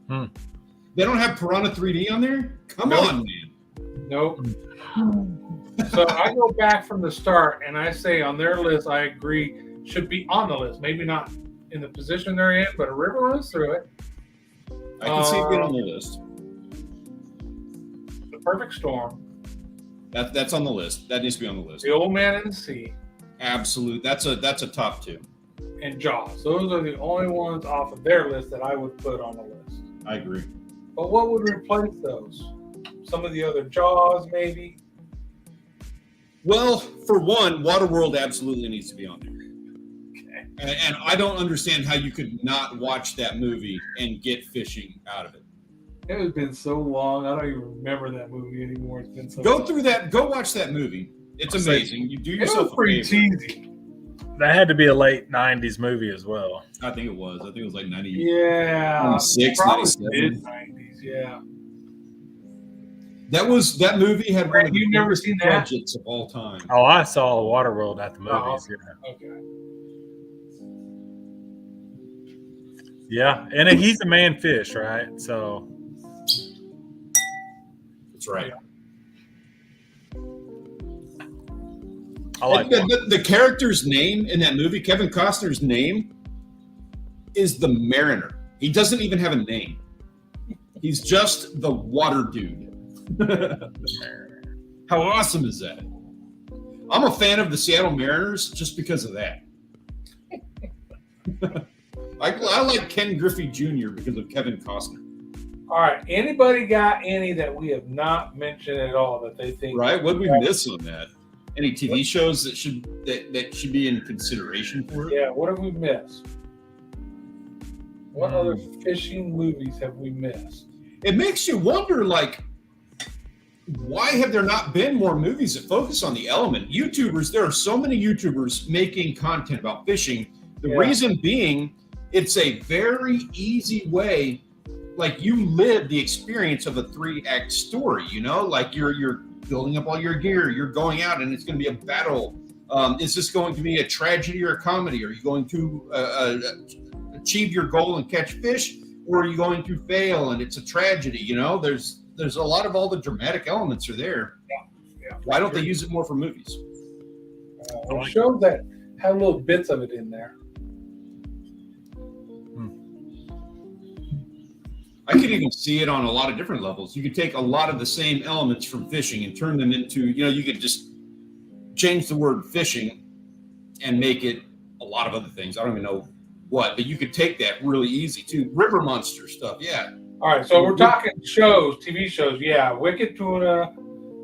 They don't have Piranha 3D on there? Come Nope. on, man. Nope. So I go back from the start and I say on their list, I agree, should be on the list. Maybe not in the position they're in, but a river runs through it. I can see it being on the list. The Perfect Storm. That's on the list. That needs to be on the list. The Old Man and the Sea. Absolute. That's a top 2. And Jaws. Those are the only ones off of their list that I would put on the list. I agree. But what would replace those? Some of the other Jaws, maybe? Well, for one, Waterworld absolutely needs to be on there. Okay. And I don't understand how you could not watch that movie and get fishing out of it. It has been so long. I don't even remember that movie anymore. It's been so Go long. through that. Go watch that movie. It's amazing. You do It yourself was a pretty favor. cheesy. That had to be a late '90s movie as well. I think it was. I think it was like 90. Yeah. 96, probably 97. mid-90s, yeah. That movie had one of the You've never biggest seen that? budgets of all time. Oh, I saw Waterworld at the movies. Oh, okay. Yeah, and he's a man fish, right? So That's right. I like And the character's name in that movie, Kevin Costner's name, is the Mariner. He doesn't even have a name. He's just the water dude. How awesome is that? I'm a fan of the Seattle Mariners just because of that. I like Ken Griffey Jr. because of Kevin Costner. All right. Anybody got any that we have not mentioned at all that they think? Right? What did we miss on that? Any TV shows that should be in consideration for it? Yeah. What have we missed? What other fishing movies have we missed? It makes you wonder, like, why have there not been more movies that focus on the element? YouTubers, there are so many YouTubers making content about fishing. The reason being, it's a very easy way, like you live the experience of a 3-act story, you know, like you're building up all your gear, you're going out and it's going to be a battle. Is this going to be a tragedy or a comedy? Are you going to achieve your goal and catch fish, or are you going to fail and it's a tragedy? You know, there's a lot of all the dramatic elements are there. Yeah. Why don't they use it more for movies? Shows that have little bits of it in there. I could even see it on a lot of different levels. You could take a lot of the same elements from fishing and turn them into, you know, you could just change the word fishing and make it a lot of other things. I don't even know what, but you could take that really easy too. River monster stuff, yeah. All right, so we're talking shows, TV shows. Yeah, Wicked Tuna,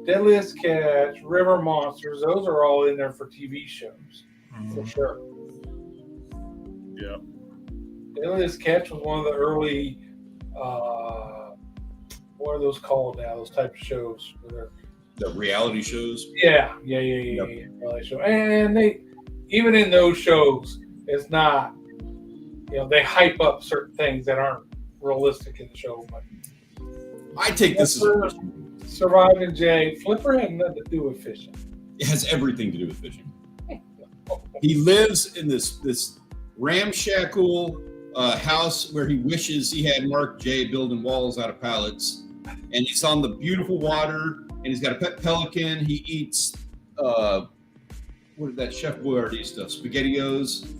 Deadliest Catch, River Monsters. Those are all in there for TV shows, for sure. Yeah. Deadliest Catch was one of the early, what are those called now? Those type of shows. The reality shows. Yeah. Reality show. And they, even in those shows, it's not, you know, they hype up certain things that aren't realistic in the show. But I take this as Surviving Jay. Flipper had nothing to do with fishing. it has everything to do with fishing. He lives in this ramshackle house where he wishes he had Mark J building walls out of pallets, and he's on the beautiful water, and he's got a pet pelican. He eats what is that Chef Boyardee stuff? SpaghettiOs.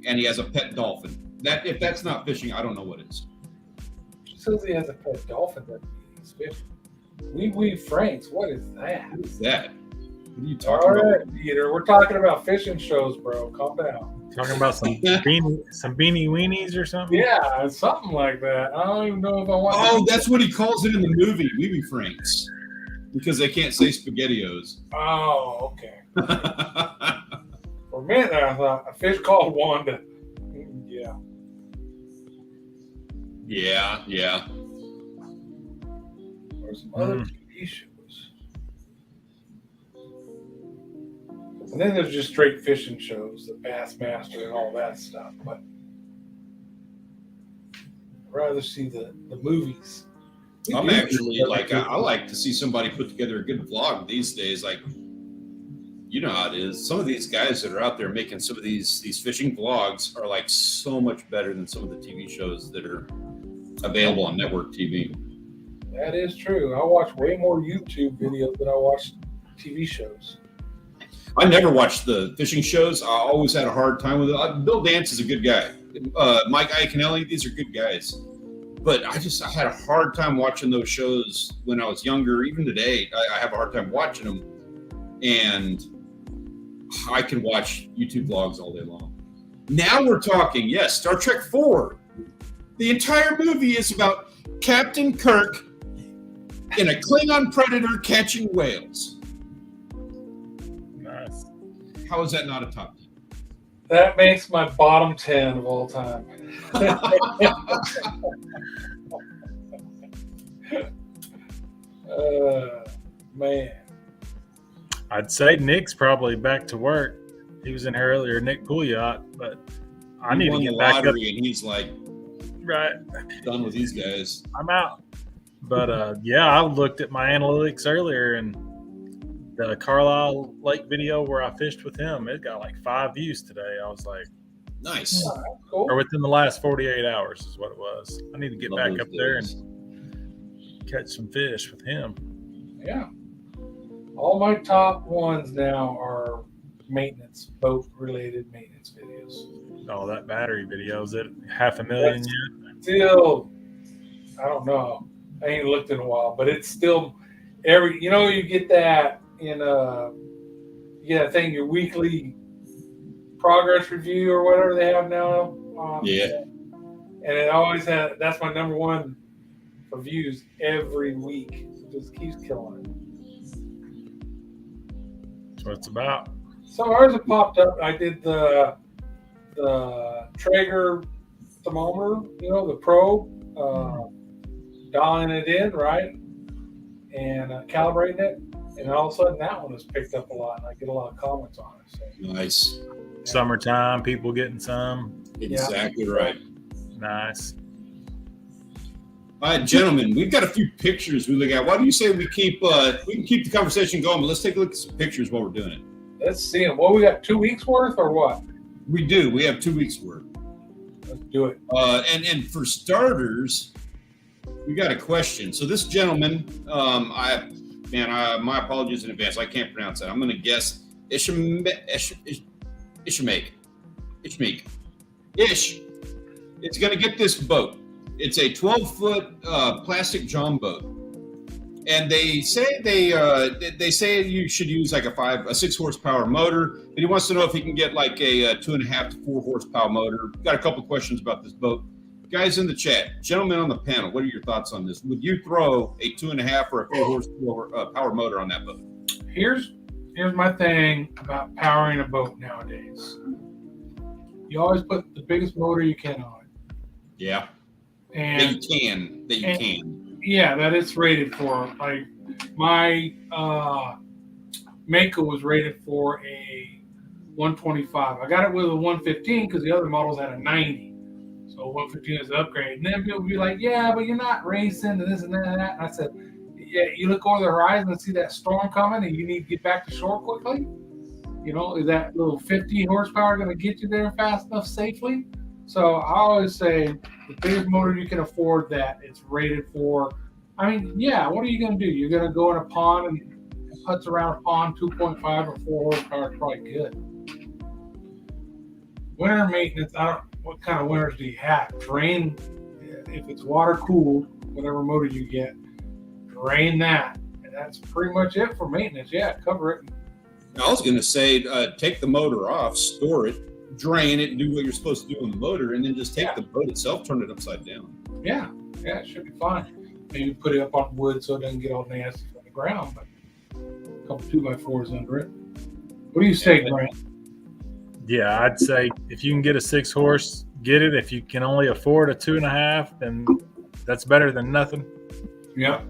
and he has a pet dolphin. That if that's not fishing, I don't know what is. He says he has a pet dolphin that he's fishing. Wee Franks, what is that? What is that? What are you talking All right, about? Peter, we're talking about fishing shows, bro. Calm down. Talking about some beanie weenies or something. Yeah, something like that. I don't even know if I want. Oh, that's what he calls it in the movie, Wee Franks, because they can't say SpaghettiOs. Oh, okay. For a minute there, I thought a fish called Wanda. Yeah. Yeah. There's some other TV shows. And then there's just straight fishing shows, the Bassmaster and all that stuff. But I'd rather see the movies. I'm actually like, I like to see somebody put together a good vlog these days. Like, you know how it is. Some of these guys that are out there making some of these fishing vlogs are like so much better than some of the TV shows that are available on network TV. That is true. I watch way more YouTube videos than I watch TV shows. I never watched the fishing shows. I always had a hard time with it. Bill Dance is a good guy. Mike Iaconelli, these are good guys. But I had a hard time watching those shows when I was younger. Even today, I have a hard time watching them. And I can watch YouTube vlogs all day long. Now we're talking, yes, Star Trek 4. The entire movie is about Captain Kirk and a Klingon predator catching whales. Nice. How is that not a top 10? That makes my bottom 10 of all time. Man. I'd say Nick's probably back to work. He was in here earlier, Nick Pouliot, but I need to get back up. And he's like, right, done with these guys. I'm out. But yeah, I looked at my analytics earlier, and the Carlisle Lake video where I fished with him, it got like 5 views today. I was like, nice. Oh, cool. or within the last 48 hours is what it was. I need to get back up there and catch some fish with him. Yeah. All my top ones now are boat-related maintenance videos. Oh, that battery video, is it 500,000 yet? Still, I don't know. I ain't looked in a while, but it's still you get that in you get that thing, your weekly progress review or whatever they have now. Yeah. And it always that's my number one for views every week. It just keeps killing it. That's what it's about. So ours have popped up. I did the Traeger thermometer, the probe, dialing it in, right? And calibrating it. And all of a sudden that one has picked up a lot. And I get a lot of comments on it. So. Nice. Summertime, people getting some. Exactly right. Nice. All right, gentlemen, we've got a few pictures we look at. Why do you say we can keep the conversation going, but let's take a look at some pictures while we're doing it. Let's see them. Well, we got 2 weeks worth or what? We do. We have 2 weeks worth. Let's do it. And for starters, we got a question. So this gentleman, my apologies in advance. I can't pronounce that. I'm going to guess Ishmeek. Ish is going to get this boat. It's a 12-foot plastic john boat, and they say you should use like a 6 horsepower motor. But he wants to know if he can get like a 2.5 to 4 horsepower motor. Got a couple questions about this boat, guys in the chat, gentlemen on the panel. What are your thoughts on this? Would you throw a 2.5 or a 4 horsepower power motor on that boat? Here's my thing about powering a boat nowadays. You always put the biggest motor you can on it. Yeah. And that you can. Yeah, that it's rated for. Like my Mako was rated for a 125. I got it with a 115 because the other models had a 90. So 115 is an upgrade. And then people would be like, yeah, but you're not racing and this and that and that. And I said, yeah, you look over the horizon and see that storm coming and you need to get back to shore quickly. Is that little 50 horsepower going to get you there fast enough safely? So I always say the biggest motor you can afford that it's rated for. I mean, yeah, what are you going to do? You're going to go in a pond and putz around a pond, 2.5 or 4 horsepower is probably good. winter maintenance. What kind of winters do you have? Drain, if it's water cooled, whatever motor you get, drain that. And that's pretty much it for maintenance. Yeah, cover it. I was going to say, take the motor off, store it, drain it, and do what you're supposed to do on the motor, and then just take the boat itself, turn it upside down. Yeah, it should be fine. Maybe put it up on wood so it doesn't get all nasty from the ground, but a couple 2x4s under it. What do you say, Grant? Yeah, I'd say if you can get a 6-horse, get it. If you can only afford a 2.5, then that's better than nothing. Yeah.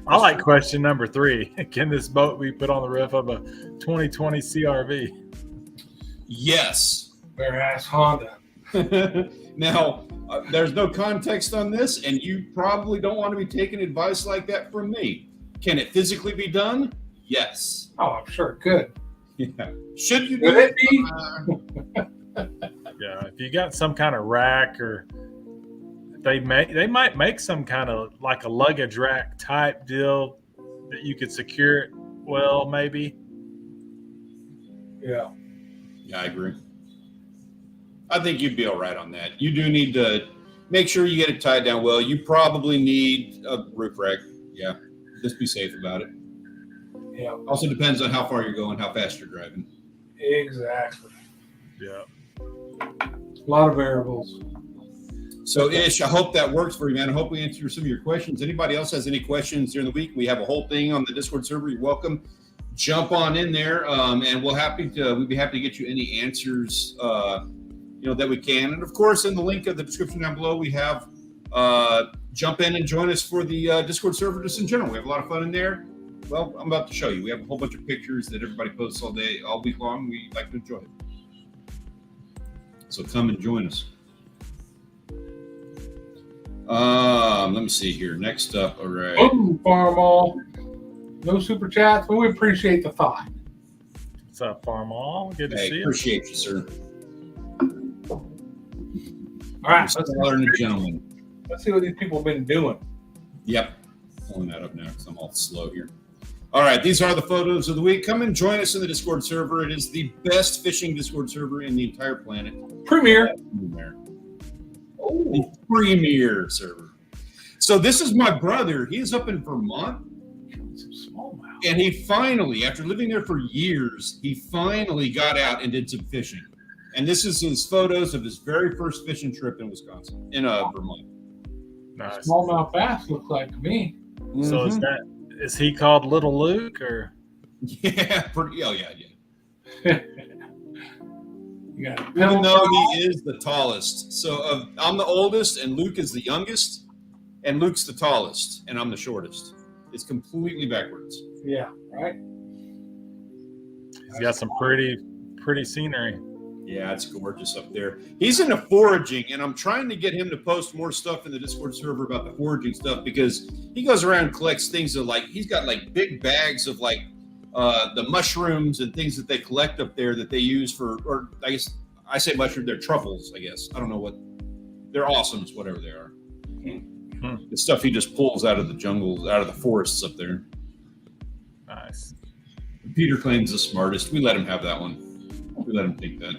I like question number 3. Can this boat be put on the roof of a 2020 CRV? Yes. Whereas Honda. Now, there's no context on this, and you probably don't want to be taking advice like that from me. Can it physically be done? Yes. Oh, I'm sure it could. Yeah. Should you do Would it? it be? Yeah, if you got some kind of rack, or they might make some kind of like a luggage rack type deal that you could secure it well, maybe. Yeah. Yeah, I agree. I think you'd be all right on that. You do need to make sure you get it tied down well. You probably need a roof rack. Yeah, just be safe about it. Yeah. Also depends on how far you're going, how fast you're driving. Exactly. Yeah. A lot of variables. So, Ish, I hope that works for you, man. I hope we answered some of your questions. Anybody else has any questions during the week? We have a whole thing on the Discord server. You're welcome. Jump on in there, and we'd be happy to get you any answers, that we can. And of course, in the link of the description down below, we have jump in and join us for the Discord server just in general. We have a lot of fun in there. Well, I'm about to show you. We have a whole bunch of pictures that everybody posts all week long. We like to enjoy it. So come and join us. Let me see here. Next up, all right. Oh, Farmall. No super chats, but we appreciate the thought. What's up, Farmall? Good to see you. Appreciate you, sir. All right, Gentlemen. Let's see what these people have been doing. Yep. Pulling that up now because I'm all slow here. All right, these are the photos of the week. Come and join us in the Discord server. It is the best fishing Discord server in the entire planet. Premier. The premier server. So this is my brother. He is up in Vermont. Some smallmouth. And he finally, after living there for years, he finally got out and did some fishing. And this is his photos of his very first fishing trip in Wisconsin, in Vermont. Nice. Smallmouth bass looks like to me. So is he called Little Luke, or? Yeah, pretty. Oh yeah. Even though he is the tallest. So I'm the oldest, and Luke is the youngest, and Luke's the tallest, and I'm the shortest. It's completely backwards. Yeah, right. He's got some pretty scenery. Yeah, it's gorgeous up there. He's into foraging, and I'm trying to get him to post more stuff in the Discord server about the foraging stuff, because he goes around and collects things of he's got big bags of the mushrooms and things that they collect up there that they use for, or I guess I say mushroom, they're truffles, I guess. I don't know what, they're awesomes, whatever they are. The stuff he just pulls out of the jungles, out of the forests up there. Nice. Peter claims the smartest. We let him have that one. We let him think that.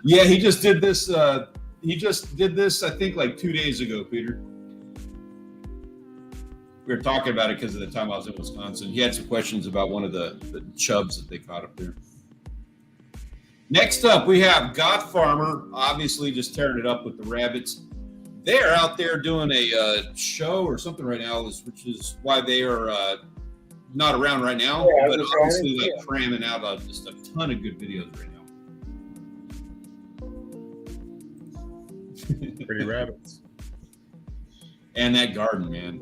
Yeah, he just did this. I think 2 days ago, Peter. We were talking about it because of the time I was in Wisconsin. He had some questions about one of the chubs that they caught up there. Next up, we have Goth Farmer, obviously just tearing it up with the rabbits. They're out there doing a show or something right now, which is why they are not around right now, but obviously cramming out just a ton of good videos right now. Pretty rabbits. And that garden, man.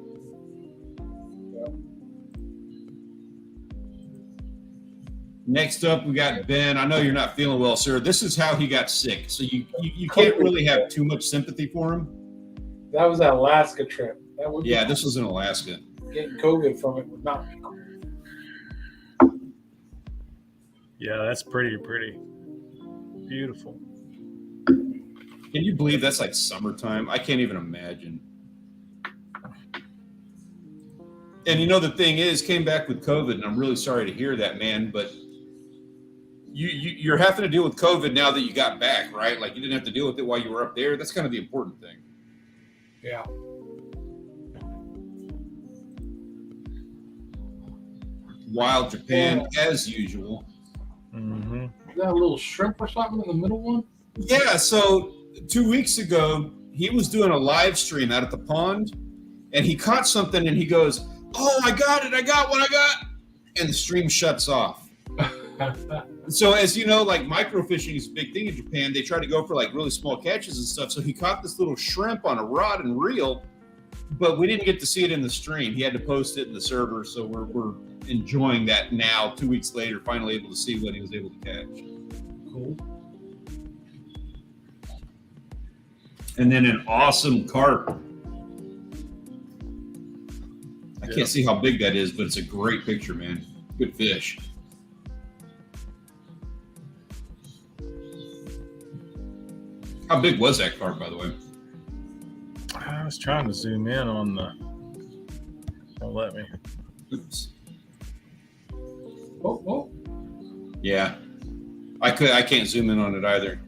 Next up, we got Ben. I know you're not feeling well, sir. This is how he got sick. So you can't really have too much sympathy for him. That was that Alaska trip. This was in Alaska. Getting COVID from it would not be cool. Yeah, that's pretty beautiful. Can you believe that's summertime? I can't even imagine. And the thing is, came back with COVID, and I'm really sorry to hear that, man. But you're having to deal with COVID now that you got back, right? Like you didn't have to deal with it while you were up there. That's kind of the important thing. Yeah. Wild Japan, as usual. Mm-hmm. Is that a little shrimp or something in the middle one? Yeah, so 2 weeks ago, he was doing a live stream out at the pond, and he caught something, and he goes, "Oh, I got it! I got what I got!" And the stream shuts off. So, as you know, like microfishing is a big thing in Japan. They try to go for like really small catches and stuff. So he caught this little shrimp on a rod and reel, but we didn't get to see it in the stream. He had to post it in the server, so we're enjoying that now. 2 weeks later, finally able to see what he was able to catch. Cool. And then an awesome carp. I can't see how big that is, but it's a great picture, man. Good fish. How big was that carp, by the way? I was trying to zoom in on the. Don't let me. Oops. Oh. Yeah, I can't zoom in on it either.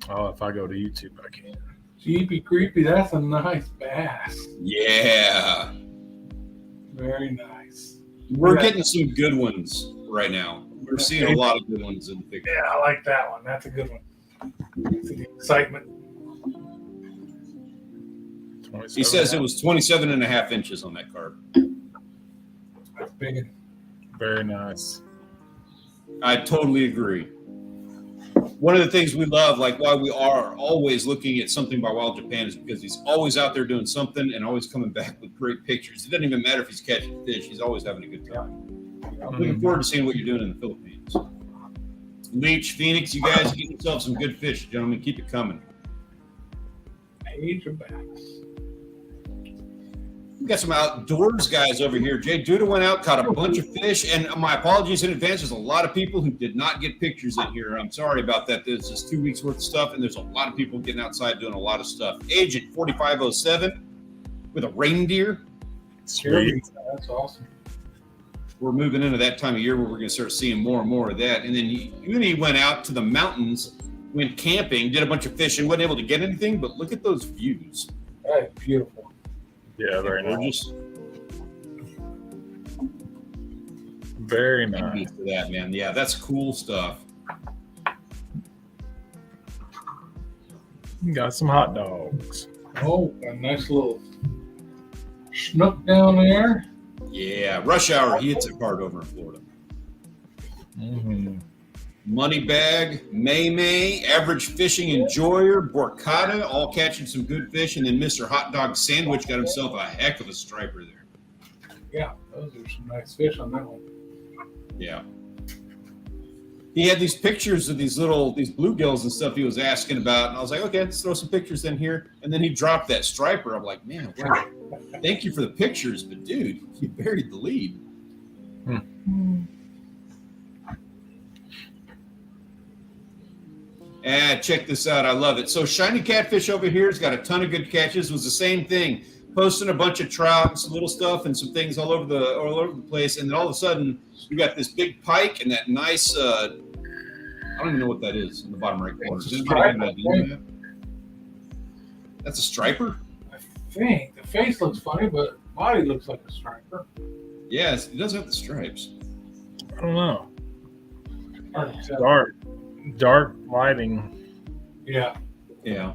Oh, if I go to YouTube, I can. Jeepy creepy. That's a nice bass. Yeah, Very nice. we're getting some good ones right now. We're seeing a lot of good ones in the picture. Yeah, I like that one. That's a good one. It's the excitement. He says it was 27 and a half inches on that carp. That's big. Very nice. I totally agree. One of the things we love, like why we are always looking at something by Wild Japan, is because he's always out there doing something and always coming back with great pictures. It doesn't even matter if he's catching fish; he's always having a good time. I'm looking forward to seeing what you're doing in the Philippines. Leech, Phoenix, you guys get yourself some good fish, gentlemen. Keep it coming. Age of bass. We got some outdoors guys over here. Jay Duda went out, caught a bunch of fish, and my apologies in advance. There's a lot of people who did not get pictures in here. I'm sorry about that. There's just 2 weeks worth of stuff, and there's a lot of people getting outside doing a lot of stuff. Agent 4507 with a reindeer. Sweet. That's awesome. We're moving into that time of year where we're going to start seeing more and more of that. And then he went out to the mountains, went camping, did a bunch of fishing, wasn't able to get anything, but look at those views. That is beautiful. Yeah, very nice. Gorgeous. Very I'm nice. used to that, man. Yeah, that's cool stuff. Got some hot dogs. Oh, a nice little snook down there. Yeah, rush hour. He hits it hard over in Florida. Mm-hmm. Money Bag, May, Average Fishing Enjoyer, Borcata, all catching some good fish. And then Mr. Hot Dog Sandwich got himself a heck of a striper there. Yeah, those are some nice fish on that one. Yeah. He had these pictures of these bluegills and stuff he was asking about. And I was like, okay, let's throw some pictures in here. And then he dropped that striper. I'm like, man, wow, thank you for the pictures. But, dude, you buried the lead. Check this out. I love it. So Shiny Catfish over here has got a ton of good catches. It was the same thing. Posting a bunch of trout and some little stuff and some things all over the place. And then all of a sudden, we got this big pike and that nice, I don't even know what that is in the bottom right corner. That's a striper? I think. The face looks funny, but body looks like a striper. Yes, it does have the stripes. I don't know. Hard to tell. Dark lighting. Yeah. Yeah.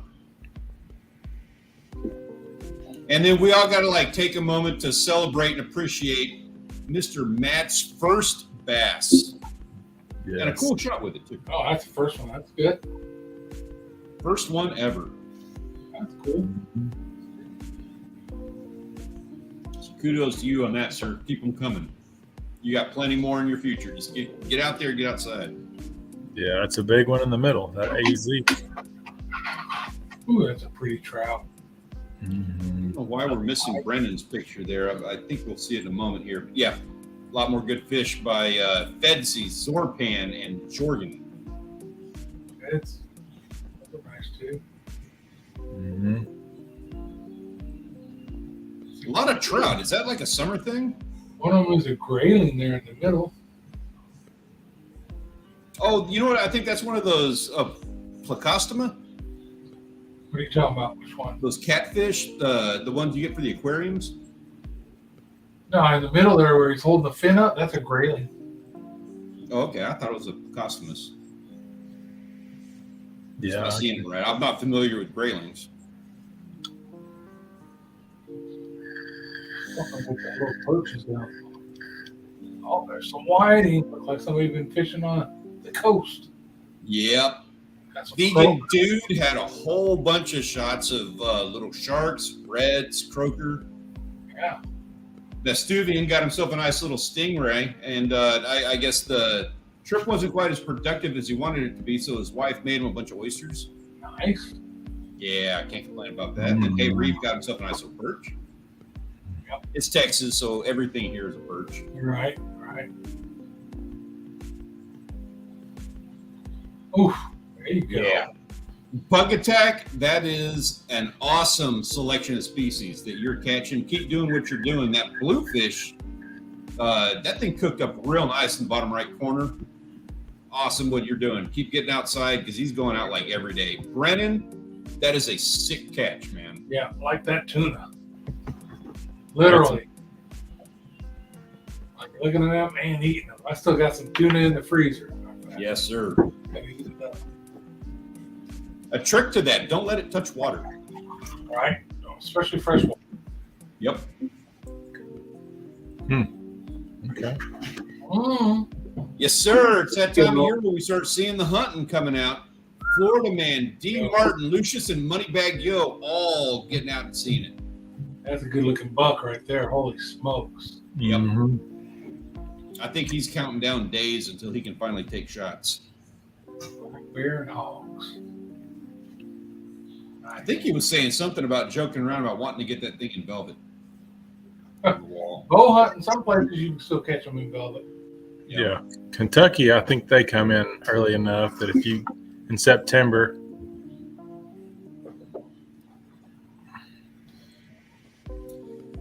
And then we all got to take a moment to celebrate and appreciate Mr. Matt's first bass. Yes. And a cool shot with it, too. Oh, that's the first one. That's good. First one ever. That's cool. So kudos to you on that, sir. Keep them coming. You got plenty more in your future. Just get out there, get outside. Yeah, that's a big one in the middle. That AZ. Ooh, that's a pretty trout. Mm-hmm. I don't know why we're missing Brennan's picture there. I think we'll see it in a moment here. Yeah, a lot more good fish by Fedsy, Zorpan, and Jorgen. It's nice too. Mm-hmm. A lot of trout. Is that like a summer thing? One of them is a grayling there in the middle. Oh, you know what? I think that's one of those placostoma. What are you talking about? Which one? Those catfish, the ones you get for the aquariums. No, in the middle there where he's holding the fin up, that's a grayling. Oh, okay. I thought it was a placostomus. Yeah, I seen it right. I'm not familiar with graylings. Something with that little perches down. Oh, there's some whiting. Looks like somebody's been fishing on the coast. Yep. That's a Vegan croaker. dude had a whole bunch of shots of little sharks, reds, croaker. Yeah. Vestuvian got himself a nice little stingray, and I guess the trip wasn't quite as productive as he wanted it to be, so his wife made him a bunch of oysters. Nice. Yeah, I can't complain about that. And Dave Reeve got himself a nice little perch. Yep. It's Texas, so everything here is a perch. Right, right. Oof, there you go. Yeah. Bug attack, that is an awesome selection of species that you're catching. Keep doing what you're doing. That bluefish, that thing cooked up real nice in the bottom right corner. Awesome what you're doing. Keep getting outside because he's going out like every day. Brennan, that is a sick catch, man. Yeah, like that tuna. Literally. Like looking at them and eating them. I still got some tuna in the freezer. Yes, sir. Gotta eat it up. A trick to that, don't let it touch water. Right? Especially fresh water. Yep. Okay. Yes, sir. It's that time of year when we start seeing the hunting coming out. Florida Man, D. Martin, Lucius, and Moneybag Yo all getting out and seeing it. That's a good looking buck right there. Holy smokes. Yep. Mm-hmm. I think he's counting down days until he can finally take shots. Black bear and hogs. I think he was saying something about joking around about wanting to get that thing in velvet. On the wall. Bow hunting, some places you can still catch them in velvet. Yeah. Kentucky, I think they come in early enough that if you in September.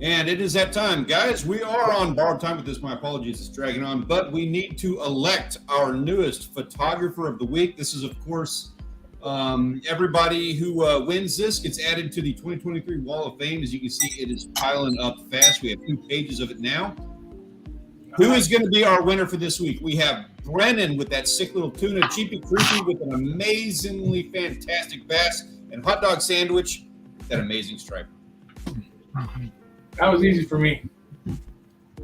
And it is that time, guys. We are on borrowed time with this. My apologies, it's dragging on, but we need to elect our newest photographer of the week. This is, of course, everybody who wins this gets added to the 2023 Wall of Fame. As you can see, it is piling up fast. We have 2 pages of it now. Who is going to be our winner for this week? We have Brennan with that sick little tuna, Cheapy Creepy with an amazingly fantastic bass, and hot dog sandwich, that amazing striper. That was easy for me.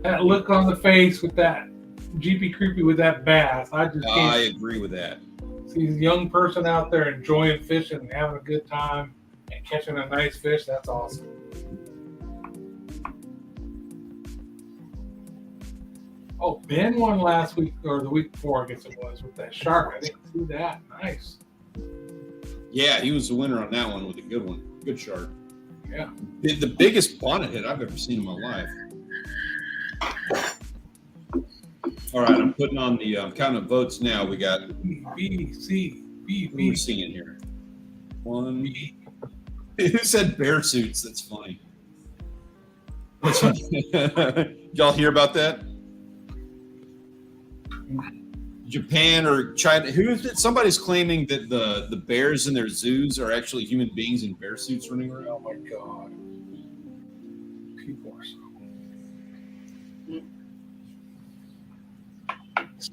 That look on the face with that GP Creepy with that bass. I just I can't agree with that. see a young person out there enjoying fishing and having a good time and catching a nice fish. That's awesome. Oh, Ben won last week or the week before, I guess it was, with that shark. I didn't see that. Nice. Yeah, he was the winner on that one with a good one. Good shark. Yeah. The biggest bonnet hit I've ever seen in my life. All right, I'm putting on the count of votes now. We got B, C, B, who are we B. seeing here? One. Who said bear suits? That's funny. Y'all hear about that? Japan or China? Who is it? Somebody's claiming that the bears in their zoos are actually human beings in bear suits running around. Oh my God. People are so.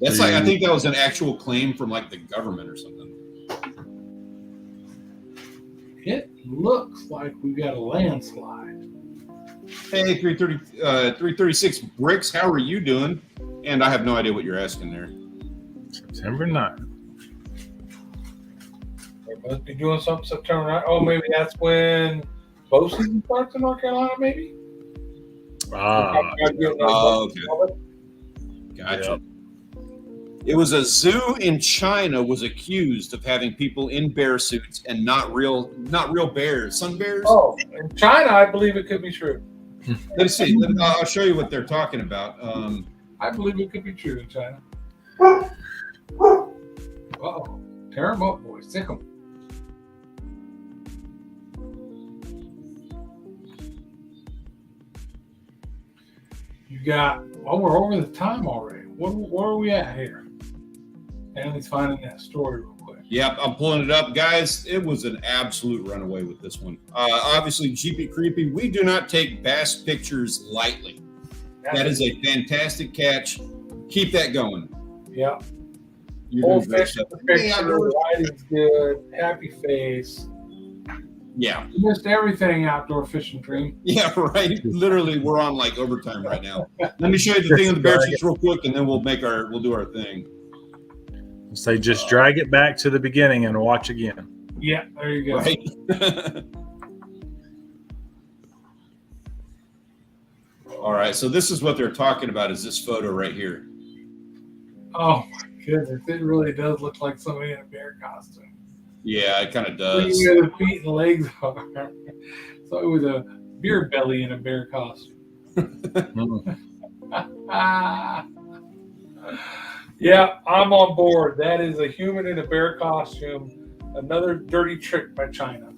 That's like, I think that was an actual claim from like the government or something. It looks like we got a landslide. Hey, 336 Bricks, how are you doing? And I have no idea what you're asking there. September 9th. They must be doing something September 9th. Oh, maybe that's when bow season starts in North Carolina, maybe? Okay. Gotcha. Yep. It was a zoo in China was accused of having people in bear suits and not real bears, sun bears. Oh, in China, I believe it could be true. Let's see. I'll show you what they're talking about. I believe it could be true in China. Uh-oh. Tear them up, boys. Sick them. You got, well, we're over the time already. Where are we at here? And he's finding that story real quick. Yep, I'm pulling it up. Guys, it was an absolute runaway with this one. Obviously, GP Creepy, we do not take bass pictures lightly. That is a fantastic catch. Keep that going. Yeah. You're Whole doing great fish stuff. in the picture, lighting's good, happy face. Yeah. You missed everything outdoor fishing, Dream. Yeah, right. Literally, we're on like overtime right now. Let me show you the thing on the bear cheeks real quick, and then we'll do our thing. Say just drag it back to the beginning and watch again. Yeah, there you go. Right. All right, so this is what they're talking about, is this photo right here. Oh my goodness, it really does look like somebody in a bear costume. Yeah, it kind of does. Where the feet and the legs are. So it was a beer belly in a bear costume. Yeah, I'm on board. That is a human in a bear costume. Another dirty trick by China.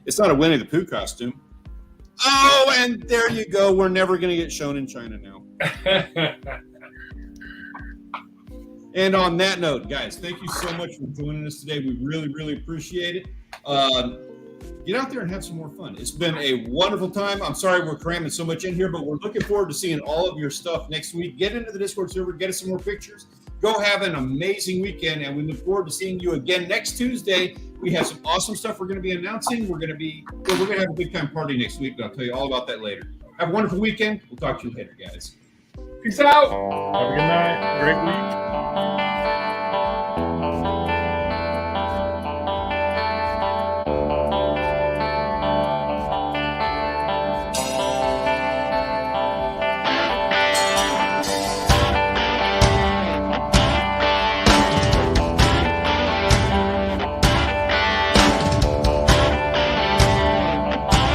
It's not a Winnie the Pooh costume. Oh, and there you go. We're never going to get shown in China now. And on that note, guys, thank you so much for joining us today. We really, really appreciate it. Get out there and have some more fun. It's been a wonderful time. I'm sorry we're cramming so much in here, but we're looking forward to seeing all of your stuff next week. Get into the Discord server, get us some more pictures. Go have an amazing weekend, and we look forward to seeing you again next Tuesday. We have some awesome stuff we're going to be announcing. We're going to have a big time party next week, but I'll tell you all about that later. Have a wonderful weekend. We'll talk to you later, guys. Peace out. Have a good night. Great week.